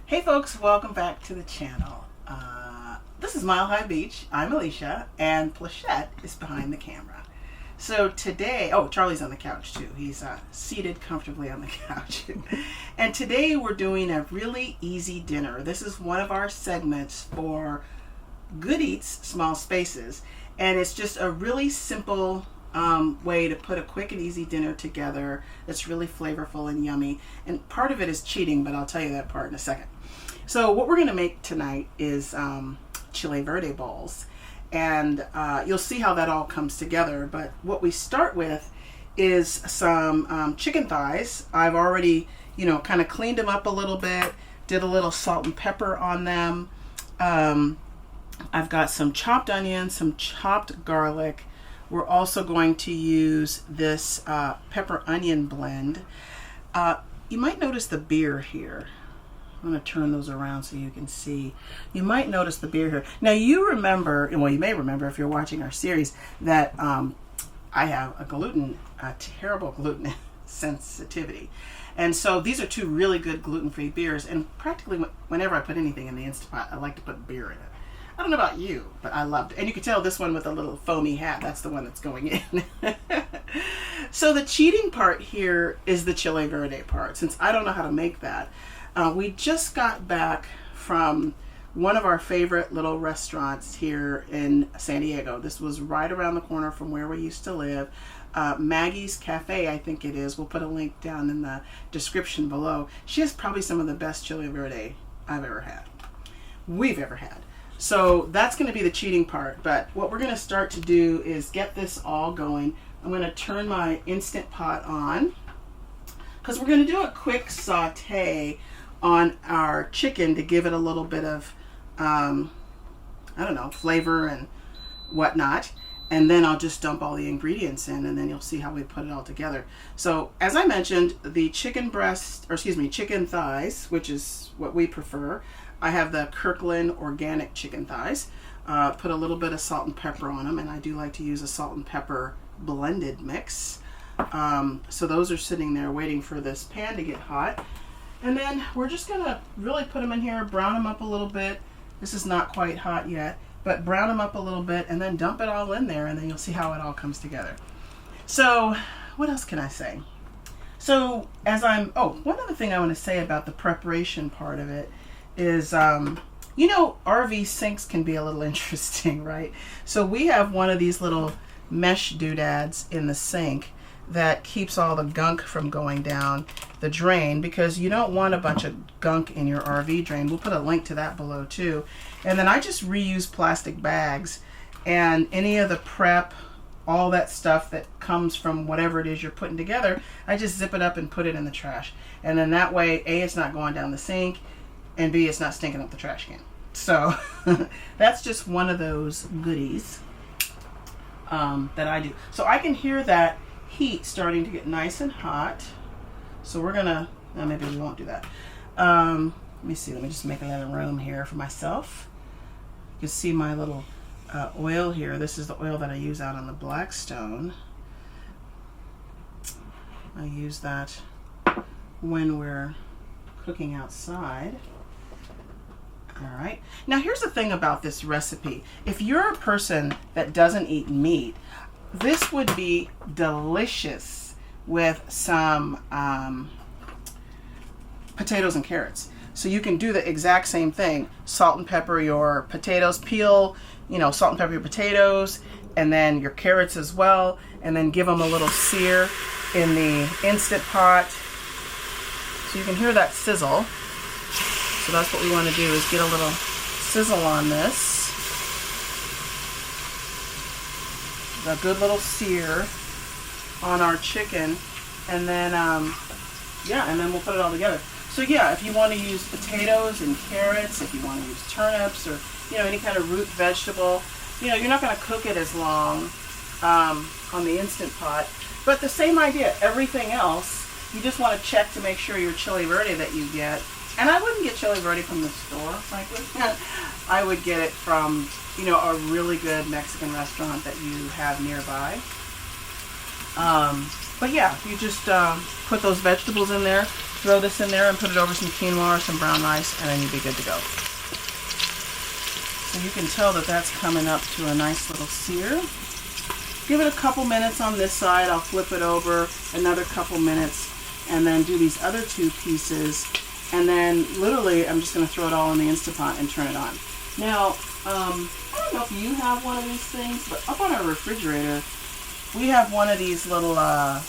Hey folks, welcome back to the channel. This is Mile High Beach. I'm Alicia, and Pleshette is behind the camera. So today, oh, Charlie's on the couch too. He's seated comfortably on the couch. And today we're doing a really easy dinner. This is one of our segments for Good Eats Small Spaces. And it's just a really simple way to put a quick and easy dinner together that's really flavorful and yummy. And part of it is cheating, but I'll tell you that part in a second. So what we're going to make tonight is chile verde bowls, and you'll see how that all comes together. But what we start with is some chicken thighs. I've already, kind of cleaned them up a little bit, did a little salt and pepper on them. I've got some chopped onions, some chopped garlic. We're also going to use this pepper onion blend. You might notice the beer here. I'm going to turn those around so you can see. You might notice the beer here. Now you remember, well, you may remember if you're watching our series, that I have a terrible gluten sensitivity. And so these are two really good gluten-free beers, and practically whenever I put anything in the Instant Pot, I like to put beer in it. I don't know about you, but I loved it. And you can tell this one with a little foamy hat, that's the one that's going in. So the cheating part here is the chile verde part, since I don't know how to make that. We just got back from one of our favorite little restaurants here in San Diego. This was right around the corner from where we used to live. Maggie's Cafe, I think it is. We'll put a link down in the description below. She has probably some of the best chile verde we've ever had. So that's going to be the cheating part. But what we're going to start to do is get this all going. I'm going to turn my Instant Pot on, because we're going to do a quick saute on our chicken to give it a little bit of, flavor and whatnot. And then I'll just dump all the ingredients in, and then you'll see how we put it all together. So as I mentioned, the chicken thighs, which is what we prefer. I have the Kirkland organic chicken thighs. Put a little bit of salt and pepper on them, and I do like to use a salt and pepper blended mix. So those are sitting there waiting for this pan to get hot. And then we're just going to really put them in here, brown them up a little bit. This is not quite hot yet, but brown them up a little bit and then dump it all in there, and then you'll see how it all comes together. So what else can I say? So one other thing I want to say about the preparation part of it is, RV sinks can be a little interesting, right? So we have one of these little mesh doodads in the sink that keeps all the gunk from going down the drain, because you don't want a bunch of gunk in your RV drain. We'll put a link to that below too. And then I just reuse plastic bags, and any of the prep, all that stuff that comes from whatever it is you're putting together, I just zip it up and put it in the trash. And then that way, A, it's not going down the sink, and B, it's not stinking up the trash can. So that's just one of those goodies that I do. So I can hear that heat starting to get nice and hot. So we're gonna, maybe we won't do that. Let me see, let me just make a little room here for myself. You can see my little oil here. This is the oil that I use out on the Blackstone. I use that when we're cooking outside. All right. Now here's the thing about this recipe. If you're a person that doesn't eat meat, this would be delicious with some potatoes and carrots. So you can do the exact same thing. Salt and pepper your potatoes, peel, salt and pepper your potatoes, and then your carrots as well, and then give them a little sear in the Instant Pot. So you can hear that sizzle. So that's what we want to do, is get a little sizzle on this. A good little sear on our chicken, and then and then we'll put it all together. So yeah, if you want to use potatoes and carrots, if you want to use turnips, or any kind of root vegetable, you're not going to cook it as long on the Instant Pot. But the same idea, everything else, you just want to check to make sure your chile verde that you get, and I wouldn't get chile verde from the store, frankly. I would get it from a really good Mexican restaurant that you have nearby. But yeah, you just put those vegetables in there, throw this in there and put it over some quinoa or some brown rice, and then you'd be good to go. So you can tell that that's coming up to a nice little sear. Give it a couple minutes on this side. I'll flip it over another couple minutes and then do these other two pieces. And then literally I'm just going to throw it all in the Instant Pot and turn it on. Now, I don't know if you have one of these things, but up on our refrigerator, we have one of these little, I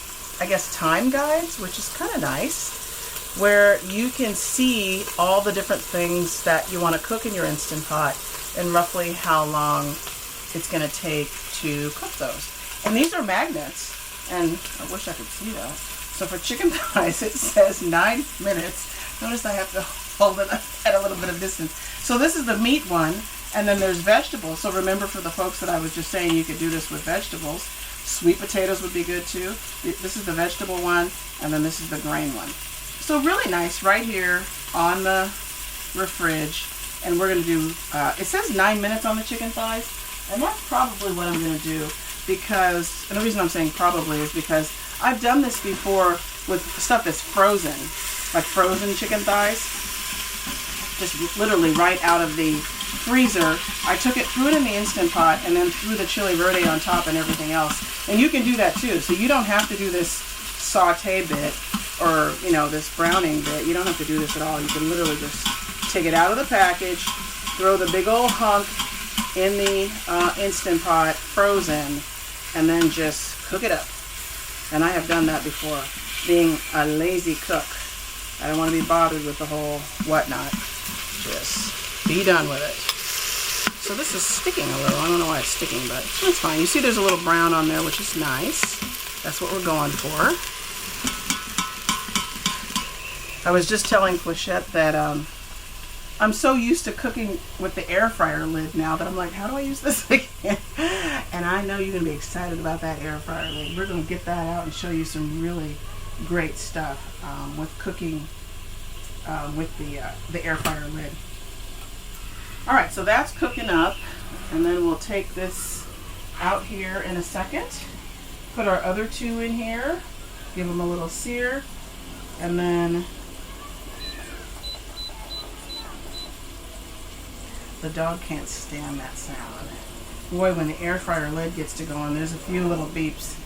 guess, time guides, which is kind of nice, where you can see all the different things that you want to cook in your Instant Pot and roughly how long it's going to take to cook those. And these are magnets, and I wish I could see that. So for chicken thighs, it says 9 minutes. Notice I have to hold it at a little bit of distance. So this is the meat one, and then there's vegetables. So remember, for the folks that I was just saying, you could do this with vegetables. Sweet potatoes would be good too. This is the vegetable one, and then this is the grain one. So really nice right here on the fridge. And we're going to do, it says 9 minutes on the chicken thighs, and that's probably what I'm going to do, because, and the reason I'm saying probably is because I've done this before with stuff that's frozen, like frozen chicken thighs, just literally right out of the freezer. I took it, threw it in the Instant Pot, and then threw the chili verde on top and everything else. And you can do that too, so you don't have to do this saute bit, or, you know, this browning bit. You don't have to do this at all. You can literally just take it out of the package, throw the big old hunk in the Instant Pot, frozen, and then just cook it up. And I have done that before, being a lazy cook. I don't want to be bothered with the whole whatnot. Just be done with it. So this is sticking a little. I don't know why it's sticking, but it's fine. You see there's a little brown on there, which is nice. That's what we're going for. I was just telling Pleshette that I'm so used to cooking with the air fryer lid now that I'm like, how do I use this again? And I know you're going to be excited about that air fryer lid. We're going to get that out and show you some really great stuff with cooking with the air fryer lid. All right, so that's cooking up, and then we'll take this out here in a second. Put our other two in here, give them a little sear, and then the dog can't stand that sound. Boy, when the air fryer lid gets to going, there's a few little beeps.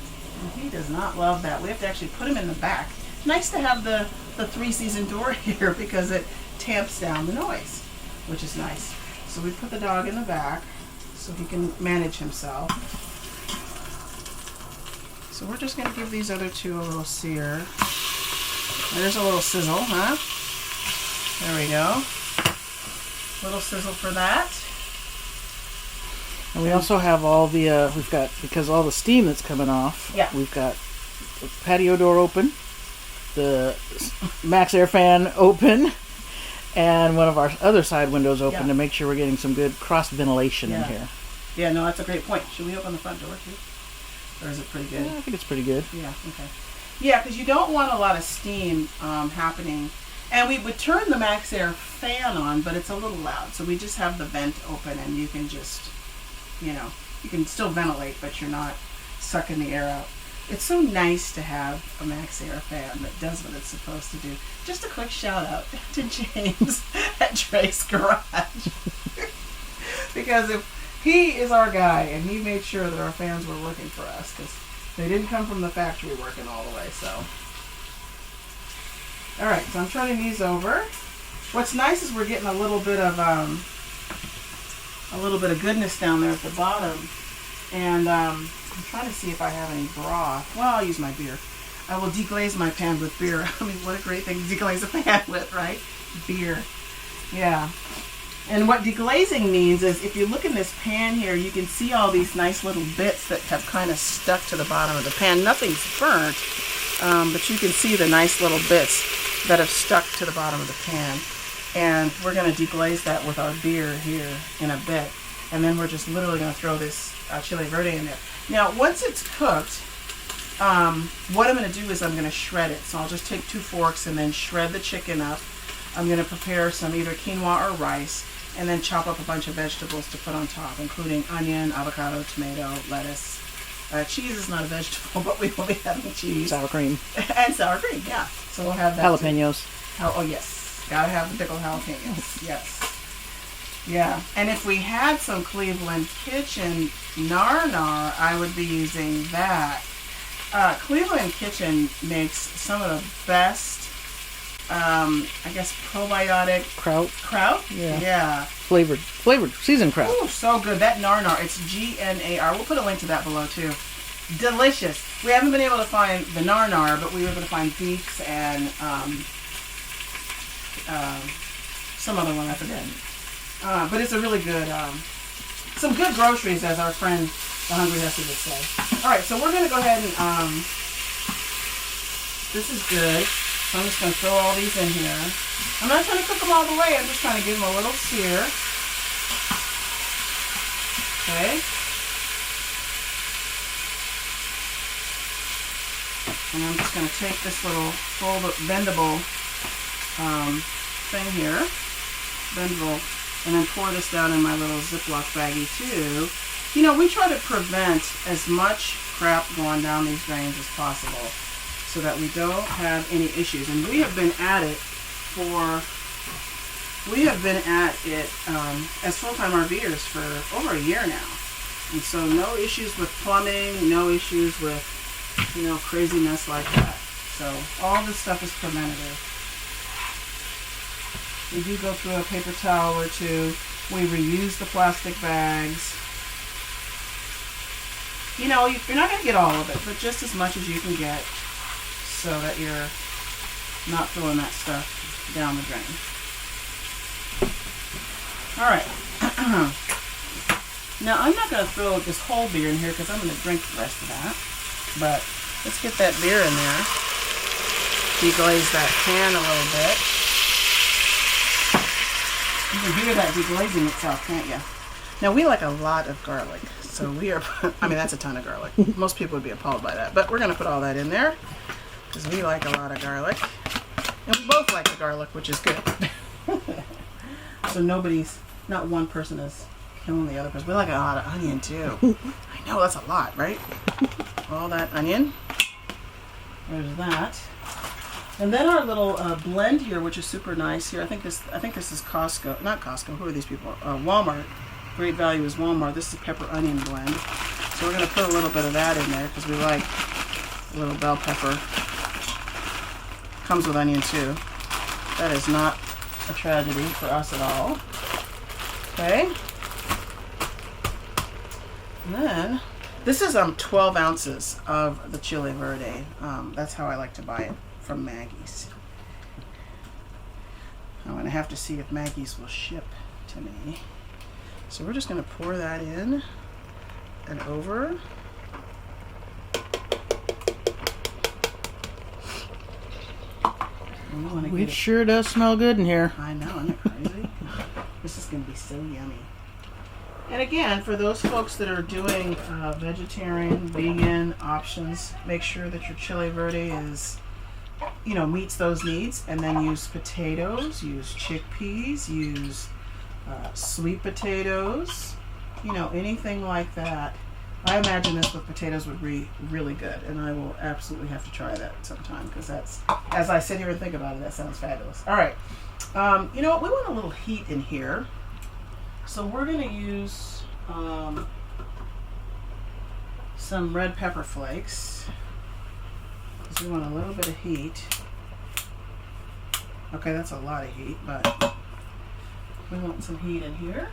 And he does not love that. We have to actually put him in the back. Nice to have the 3-season door here because it tamps down the noise, which is nice. So we put the dog in the back so he can manage himself. So we're just going to give these other two a little sear. There's a little sizzle, huh? There we go. Little sizzle for that. And we also have all the, we've got, because all the steam that's coming off, yeah, we've got the patio door open, the Max Air fan open, and one of our other side windows open to make sure we're getting some good cross ventilation in here. Yeah, no, that's a great point. Should we open the front door too? Or is it pretty good? Yeah, I think it's pretty good. Yeah, okay. Yeah, because you don't want a lot of steam happening. And we would turn the Max Air fan on, but it's a little loud. So we just have the vent open, and you can just, you know, you can still ventilate, but you're not sucking the air out. It's so nice to have a Max Air fan that does what it's supposed to do. Just a quick shout out to James at Drake's Garage. Because if he is our guy, and he made sure that our fans were working for us, because they didn't come from the factory working all the way, so. All right, so I'm turning these over. What's nice is we're getting a little bit of goodness down there at the bottom, and I'm trying to see if I have any broth. Well, I'll use my beer. I will deglaze my pan with beer. I mean, what a great thing to deglaze a pan with, right? Beer. Yeah. And what deglazing means is, if you look in this pan here, you can see all these nice little bits that have kind of stuck to the bottom of the pan. Nothing's burnt, but you can see the nice little bits that have stuck to the bottom of the pan. And we're going to deglaze that with our beer here in a bit. And then we're just literally going to throw this chili verde in there. Now, once it's cooked, what I'm going to do is I'm going to shred it. So I'll just take 2 forks and then shred the chicken up. I'm going to prepare some either quinoa or rice, and then chop up a bunch of vegetables to put on top, including onion, avocado, tomato, lettuce, Cheese is not a vegetable, but we will be having cheese. Sour cream. And sour cream, yeah. So we'll have that. Jalapenos. Oh, yes. Gotta have the pickled jalapenos. Yes. Yeah. And if we had some Cleveland Kitchen nar, I would be using that. Cleveland Kitchen makes some of the best, I guess, probiotic kraut. Yeah. Flavored seasoned kraut. Oh, so good. That nar, it's GNAR. We'll put a link to that below too. Delicious. We haven't been able to find the nar, but we were able to find beaks and some other one, I forget. But it's a really good, some good groceries, as our friend the Hungry Husky would say. All right, so we're going to go ahead and, this is good. So I'm just going to throw all these in here. I'm not trying to cook them all the way. I'm just trying to give them a little sear. Okay. And I'm just going to take this little bendable thing here, bendable, and then pour this down in my little Ziploc baggie too. You know, we try to prevent as much crap going down these drains as possible so that we don't have any issues. And we have been at it as full-time RVers for over a year now. And so no issues with plumbing, no issues with, you know, craziness like that. So all this stuff is preventative. We do go through a paper towel or two. We reuse the plastic bags. You know, you're not going to get all of it, but just as much as you can get so that you're not throwing that stuff down the drain. All right. Now, I'm not going to throw this whole beer in here because I'm going to drink the rest of that. But let's get that beer in there. Deglaze that pan a little bit. You can hear that deglazing itself, can't you? Now, we like a lot of garlic. So we are, I mean, that's a ton of garlic. Most people would be appalled by that. But we're going to put all that in there because we like a lot of garlic. And we both like the garlic, which is good. So not one person is killing the other person. We like a lot of onion too. I know, that's a lot, right? All that onion. There's that. And then our little blend here, which is super nice here. I think this is Costco, not Costco. Who are these people? Walmart. Great Value is Walmart. This is pepper onion blend. So we're going to put a little bit of that in there because we like a little bell pepper. Comes with onion too. That is not a tragedy for us at all. Okay. And then this is 12 ounces of the chili verde. That's how I like to buy it from Maggie's. I'm going to have to see if Maggie's will ship to me. So we're just going to pour that in and over. It sure does smell good in here. I know, isn't it crazy? This is going to be so yummy. And again, for those folks that are doing vegetarian, vegan options, make sure that your chili verde is, you know, meets those needs. And then use potatoes, use chickpeas, use sweet potatoes, you know, anything like that. I imagine this with potatoes would be really good, and I will absolutely have to try that sometime because that's, as I sit here and think about it, that sounds fabulous. All right, you know what? We want a little heat in here, so we're going to use some red pepper flakes because we want a little bit of heat. Okay, that's a lot of heat, but we want some heat in here.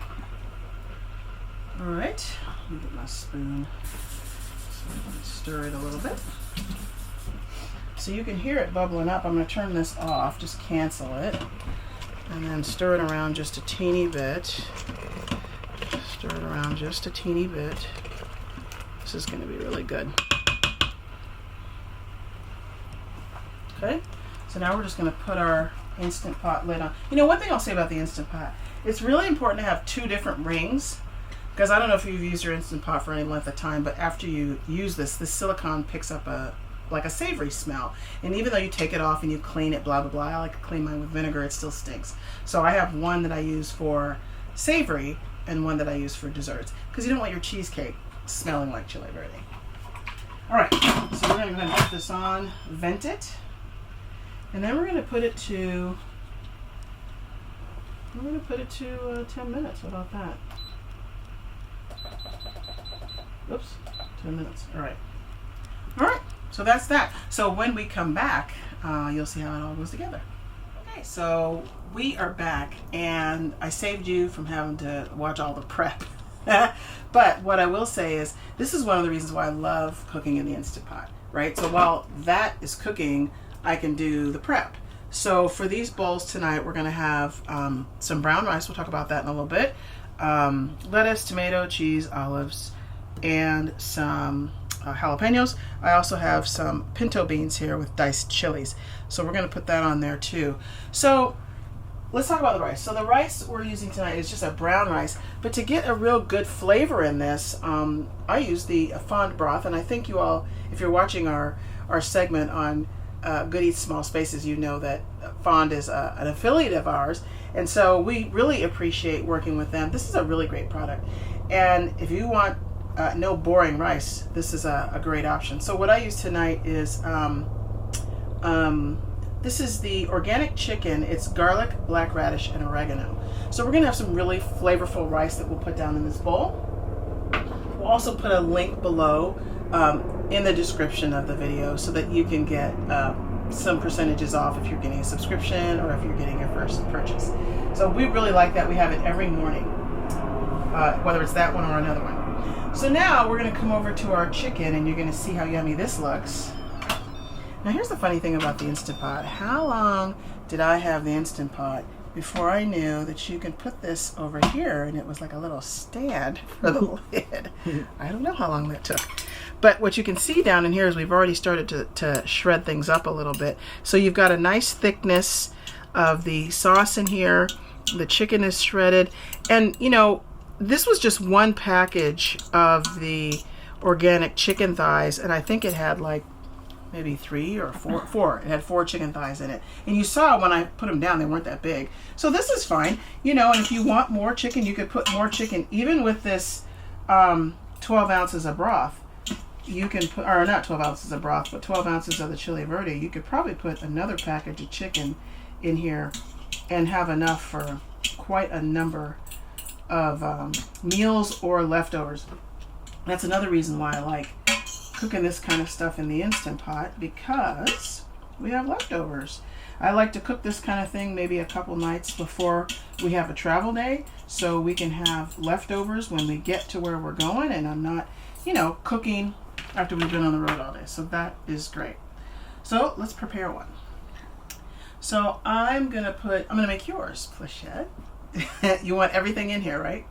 All right, let me get my spoon. So I'm going to stir it a little bit. So you can hear it bubbling up. I'm going to turn this off, just cancel it. And then stir it around just a teeny bit. Stir it around just a teeny bit. This is going to be really good. Okay, so now we're just going to put our Instant Pot lid on. You know, one thing I'll say about the Instant Pot, it's really important to have two different rings. Because I don't know if you've used your Instant Pot for any length of time, but after you use this silicone picks up like a savory smell. And even though you take it off and you clean it, blah, blah, blah, I like to clean mine with vinegar, it still stinks. So I have one that I use for savory and one that I use for desserts. Because you don't want your cheesecake smelling like chili verde. All right, so we're going to go ahead and put this on, vent it, and then we're going to put it to, 10 minutes. What about that? Oops, 10 minutes. All right. All right, so that's that. So when we come back, you'll see how it all goes together. Okay, so we are back, and I saved you from having to watch all the prep. But what I will say is, this is one of the reasons why I love cooking in the Instant Pot, right? So while that is cooking, I can do the prep. So for these bowls tonight, we're gonna have some brown rice. We'll talk about that in a little bit. Lettuce, tomato, cheese, olives, and some jalapenos. I also have some pinto beans here with diced chilies. So we're gonna put that on there too. So let's talk about the rice. So the rice we're using tonight is just a brown rice, but to get a real good flavor in this, I use the fond broth, and I think you all, if you're watching our segment on Good Eats Small Spaces, you know that Fond is an affiliate of ours, and so we really appreciate working with them. This is a really great product, and if you want no boring rice, this is a great option. So what I use tonight is this is the organic chicken. It's garlic, black radish, and oregano. So we're gonna have some really flavorful rice that we'll put down in this bowl. We'll also put a link below in the description of the video so that you can get some percentages off if you're getting a subscription or if you're getting your first purchase. So we really like that. We have it every morning, whether it's that one or another one. So now we're gonna come over to our chicken, and you're gonna see how yummy this looks. Now here's the funny thing about the Instant Pot. How long did I have the Instant Pot before I knew that you can put this over here and it was like a little stand for the lid? I don't know how long that took. But what you can see down in here is we've already started to shred things up a little bit. So you've got a nice thickness of the sauce in here. The chicken is shredded. And you know, this was just one package of the organic chicken thighs, and I think it had like maybe 3 or 4. It had 4 chicken thighs in it. And you saw when I put them down, they weren't that big. So this is fine. You know, and if you want more chicken, you could put more chicken. Even with this 12 ounces of broth, you can put, or not 12 ounces of broth, but 12 ounces of the chili verde, you could probably put another package of chicken in here and have enough for quite a number of meals or leftovers. That's another reason why I like cooking this kind of stuff in the Instant Pot, because we have leftovers. I like to cook this kind of thing maybe a couple nights before we have a travel day, so we can have leftovers when we get to where we're going, and I'm not, you know, cooking after we've been on the road all day. So that is great. So let's prepare one. So I'm gonna make yours, Pleshette. You want everything in here, right?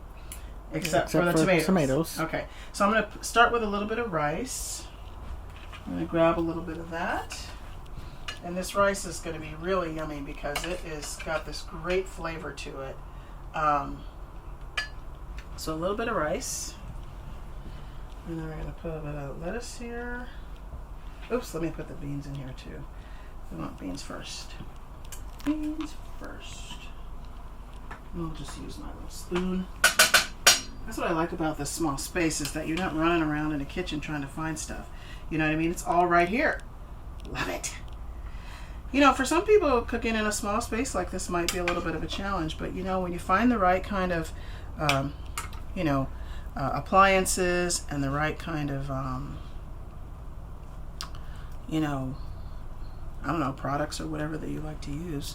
Except for the tomatoes. Okay, so I'm going to start with a little bit of rice. I'm going to grab a little bit of that. And this rice is going to be really yummy because it is got this great flavor to it. So a little bit of rice. And then we're going to put a bit of lettuce here. Oops, let me put the beans in here too. We want beans first. Beans first. I'll just use my little spoon. That's what I like about this small space, is that you're not running around in the kitchen trying to find stuff. You know what I mean? It's all right here. Love it. You know, for some people, cooking in a small space like this might be a little bit of a challenge, but you know, when you find the right kind of, appliances and the right kind of, products or whatever that you like to use,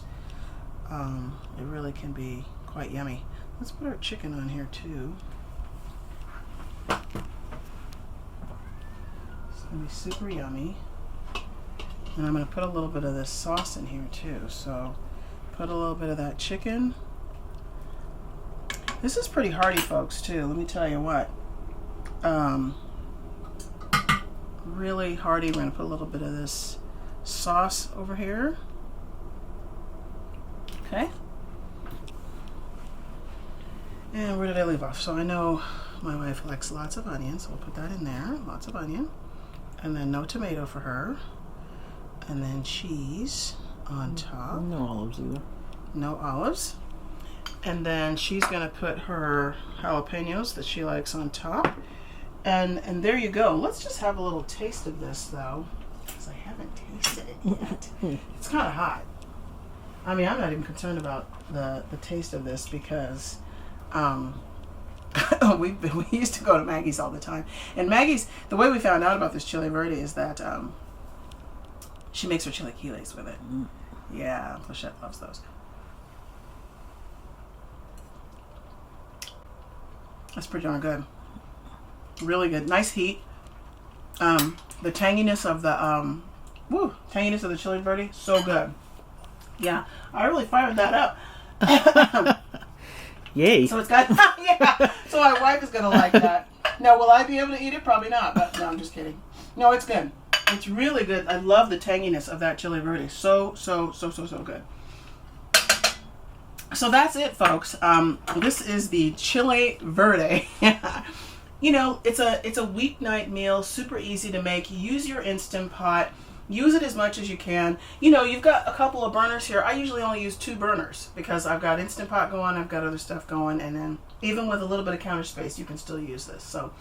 it really can be quite yummy. Let's put our chicken on here too. It's gonna be super yummy. And I'm gonna put a little bit of this sauce in here too. So put a little bit of that chicken. This is pretty hearty, folks, too. Let me tell you what. Really hearty. We're gonna put a little bit of this sauce over here. Okay. And where did I leave off? So I know my wife likes lots of onion, so we'll put that in there. Lots of onion. And then no tomato for her. And then cheese on top. No olives either. No olives. And then she's going to put her jalapenos that she likes on top. And there you go. Let's just have a little taste of this, though, because I haven't tasted it yet. It's kind of hot. I mean, I'm not even concerned about the taste of this because we used to go to Maggie's all the time. And Maggie's, the way we found out about this chili verde is that she makes her chilaquiles with it. Yeah, Pleshette loves those. That's pretty darn good. Really good. Nice heat. The tanginess of the tanginess of the chili verde, so good. Yeah, I really fired that up. Yay. So it's got yeah. So my wife is gonna like that. Now, will I be able to eat it? Probably not. But no, I'm just kidding. No, it's good. It's really good. I love the tanginess of that chili verde. So good. So that's it, folks. This is the chili verde. You know, it's a weeknight meal, super easy to make. Use your Instant Pot. Use it as much as you can. You know, you've got a couple of burners here. I usually only use 2 burners because I've got Instant Pot going, I've got other stuff going, and then even with a little bit of counter space, you can still use this. So,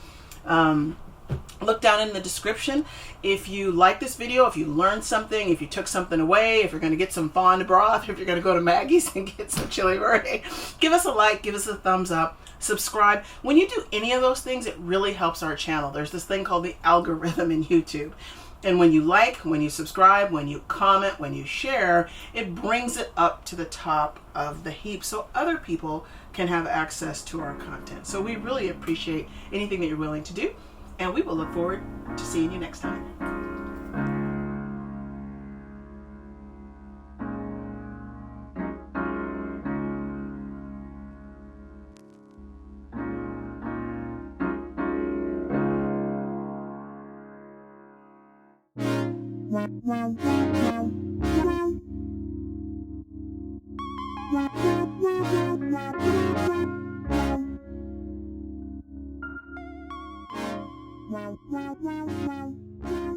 look down in the description if you like this video, if you learned something, if you took something away, if you're going to get some fond broth, if you're going to go to Maggie's and get some chili verde. Give us a like, give us a thumbs up, subscribe. When you do any of those things, it really helps our channel. There's this thing called the algorithm in YouTube. And when you like, when you subscribe, when you comment, when you share, it brings it up to the top of the heap so other people can have access to our content. So we really appreciate anything that you're willing to do. And we will look forward to seeing you next time. Wow.